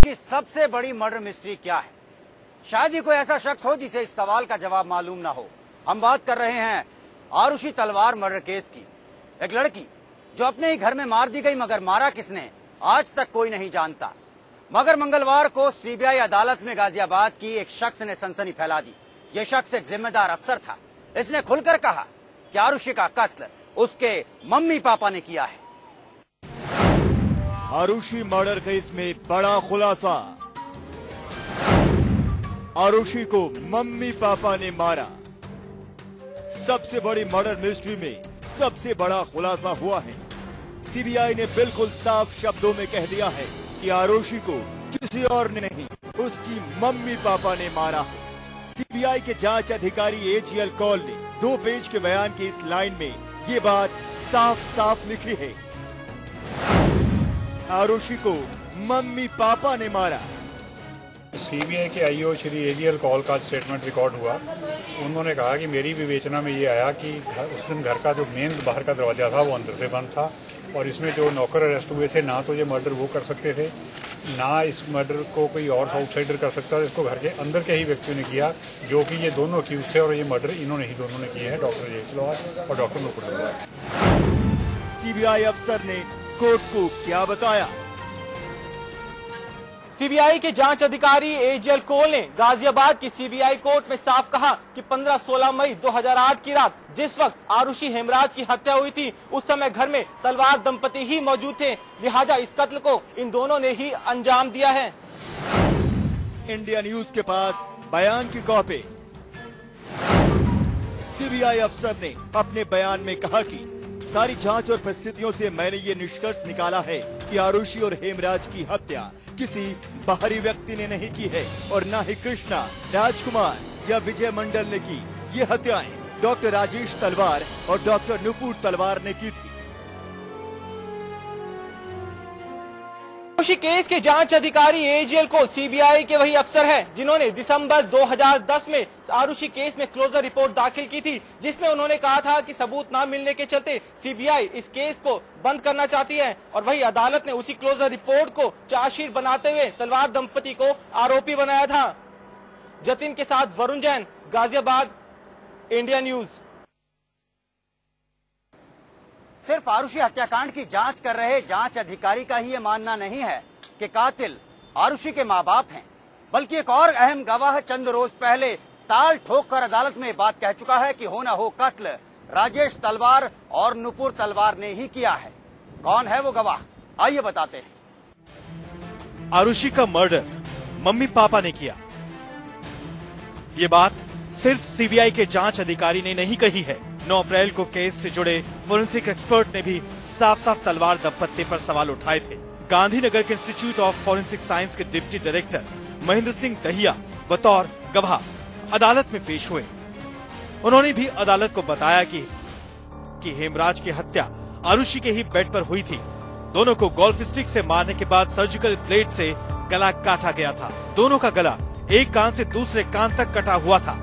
कि सबसे बड़ी मर्डर मिस्ट्री क्या है। शायद ही कोई ऐसा शख्स हो जिसे इस सवाल का जवाब मालूम ना हो। हम बात कर रहे हैं आरुषि तलवार मर्डर केस की। एक लड़की जो अपने ही घर में मार दी गई, मगर मारा किसने आज तक कोई नहीं जानता। मगर मंगलवार को सीबीआई अदालत में गाजियाबाद की एक शख्स ने सनसनी फैला दी। यह शख्स एक जिम्मेदार अफसर था। इसने खुलकर कहा कि आरुषि का कत्ल उसके मम्मी पापा ने किया है। आरुषि मर्डर केस में बड़ा खुलासा। आरुषि को मम्मी पापा ने मारा। सबसे बड़ी मर्डर मिस्ट्री में सबसे बड़ा खुलासा हुआ है। सीबीआई ने बिल्कुल साफ शब्दों में कह दिया है कि आरुषि को किसी और ने नहीं, उसकी मम्मी पापा ने मारा। सीबीआई के जांच अधिकारी एजीएल कौल ने 2 पेज के बयान की इस लाइन में ये बात साफ साफ लिखी है। आरुषि को मम्मी पापा ने मारा। सीबीआई के आईओ श्री एजीएल कौल का स्टेटमेंट रिकॉर्ड हुआ। उन्होंने कहा कि मेरी विवेचना में ये आया कि उस दिन घर का जो मेन बाहर का दरवाजा था वो अंदर से बंद था और इसमें जो नौकर अरेस्ट हुए थे ना तो ये मर्डर वो कर सकते थे, ना इस मर्डर को कोई और आउटसाइडर कर सकता था। इसको घर के अंदर के ही व्यक्तियों ने किया, जो कि ये दोनों अक्यूज थे और ये मर्डर इन्होंने ही दोनों ने किए हैं, डॉक्टर जय तलवार और डॉक्टर नुपुर तलवार। सीबीआई अफसर ने कोर्ट को क्या बताया? सीबीआई के जांच अधिकारी एजीएल कौल ने गाजियाबाद की सीबीआई कोर्ट में साफ कहा कि 15-16 मई 2008 की रात जिस वक्त आरुषि हेमराज की हत्या हुई थी, उस समय घर में तलवार दंपति ही मौजूद थे। लिहाजा इस कत्ल को इन दोनों ने ही अंजाम दिया है। इंडिया न्यूज के पास बयान की कॉपी। सीबीआई अफसर ने अपने बयान में कहा कि सारी जांच और परिस्थितियों से मैंने ये निष्कर्ष निकाला है कि आरुषि और हेमराज की हत्या किसी बाहरी व्यक्ति ने नहीं की है और न ही कृष्णा, राजकुमार या विजय मंडल ने की। ये हत्याएं डॉक्टर राजेश तलवार और डॉक्टर नुपुर तलवार ने की थी। आरुषि केस के जांच अधिकारी एजीएल कौल सीबीआई के वही अफसर हैं जिन्होंने दिसंबर 2010 में आरुषि केस में क्लोजर रिपोर्ट दाखिल की थी, जिसमें उन्होंने कहा था कि सबूत न मिलने के चलते सीबीआई इस केस को बंद करना चाहती है। और वही अदालत ने उसी क्लोजर रिपोर्ट को चार्जशीट बनाते हुए तलवार दंपति को आरोपी बनाया था। जतिन के साथ वरुण जैन, गाजियाबाद, इंडिया न्यूज। सिर्फ आरुषि हत्याकांड की जांच कर रहे जांच अधिकारी का ही ये मानना नहीं है कि कातिल आरुषि के मां बाप हैं, बल्कि एक और अहम गवाह चंद रोज पहले ताल ठोक कर अदालत में बात कह चुका है कि हो न हो कत्ल राजेश तलवार और नुपुर तलवार ने ही किया है। कौन है वो गवाह, आइए बताते हैं। आरुषि का मर्डर मम्मी पापा ने किया। ये बात सिर्फ सीबीआई के जांच अधिकारी ने नहीं कही है। 9 अप्रैल को केस से जुड़े फोरेंसिक एक्सपर्ट ने भी साफ साफ तलवार दंपत्ति पर सवाल उठाए थे। गांधीनगर के इंस्टीट्यूट ऑफ फोरेंसिक साइंस के डिप्टी डायरेक्टर महेंद्र सिंह दहिया बतौर गवाह अदालत में पेश हुए। उन्होंने भी अदालत को बताया कि हेमराज की हत्या आरुषि के ही बेड पर हुई थी। दोनों को गोल्फ स्टिक से मारने के बाद सर्जिकल ब्लेड से गला काटा गया था। दोनों का गला एक कान से दूसरे कान तक कटा हुआ था।